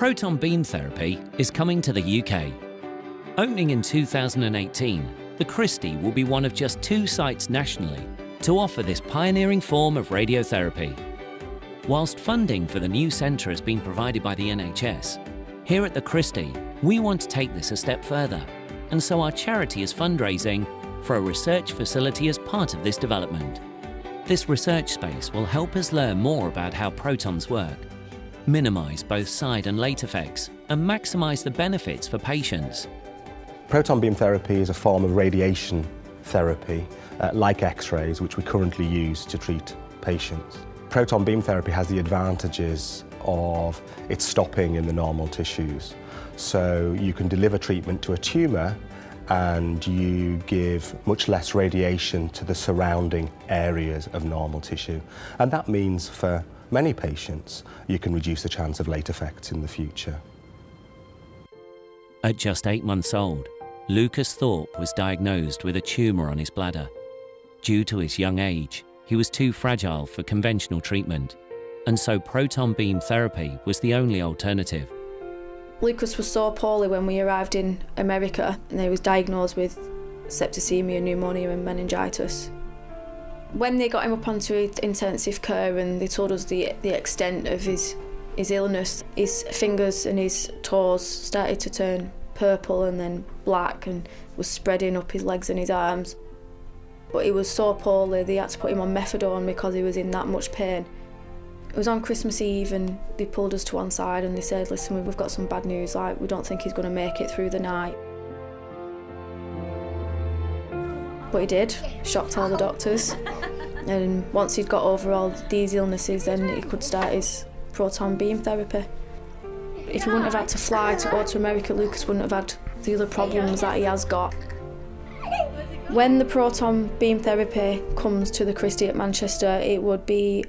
Proton beam therapy is coming to the UK. Opening in 2018, the Christie will be one of just 2 sites nationally to offer this pioneering form of radiotherapy. Whilst funding for the new centre has been provided by the NHS, here at the Christie, we want to take this a step further, and so our charity is fundraising for a research facility as part of this development. This research space will help us learn more about how protons work, minimise both side and late effects, and maximise the benefits for patients. Proton beam therapy is a form of radiation therapy, like X-rays, which we currently use to treat patients. Proton beam therapy has the advantages of its stopping in the normal tissues. So you can deliver treatment to a tumour and you give much less radiation to the surrounding areas of normal tissue. And that means for many patients, you can reduce the chance of late effects in the future. At just 8 months old, Lucas Thorpe was diagnosed with a tumour on his bladder. Due to his young age, he was too fragile for conventional treatment, and so proton beam therapy was the only alternative. Lucas was so poorly when we arrived in America, and he was diagnosed with septicemia, pneumonia and meningitis. When they got him up onto intensive care and they told us the extent of his illness, his fingers and his toes started to turn purple and then black and was spreading up his legs and his arms. But he was so poorly, they had to put him on methadone because he was in that much pain. It was on Christmas Eve and they pulled us to one side and they said, listen, we've got some bad news, we don't think he's going to make it through the night. But he did, shocked all the doctors. And once he'd got over all these illnesses, then he could start his proton beam therapy. If he wouldn't have had to fly to go to America, Lucas wouldn't have had the other problems that he has got. When the proton beam therapy comes to the Christie at Manchester, it would be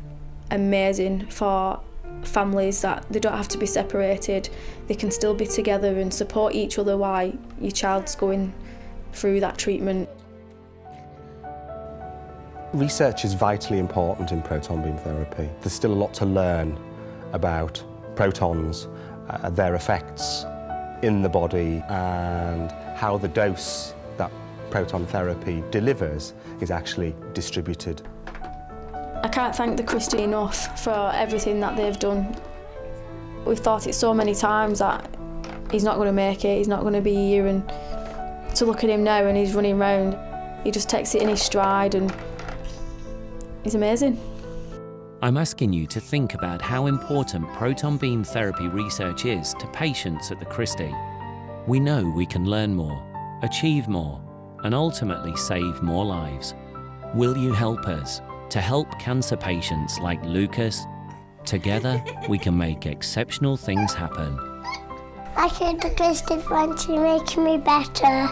amazing for families that they don't have to be separated. They can still be together and support each other while your child's going through that treatment. Research is vitally important in proton beam therapy. There's still a lot to learn about protons, their effects in the body, and how the dose that proton therapy delivers is actually distributed. I can't thank the Christie enough for everything that they've done. We've thought it so many times that he's not going to make it, he's not going to be here, and to look at him now and he's running around, he just takes it in his stride and he's amazing. I'm asking you to think about how important proton beam therapy research is to patients at the Christie. We know we can learn more, achieve more, and ultimately save more lives. Will you help us to help cancer patients like Lucas? Together, we can make exceptional things happen. I think the Christie friends are making me better.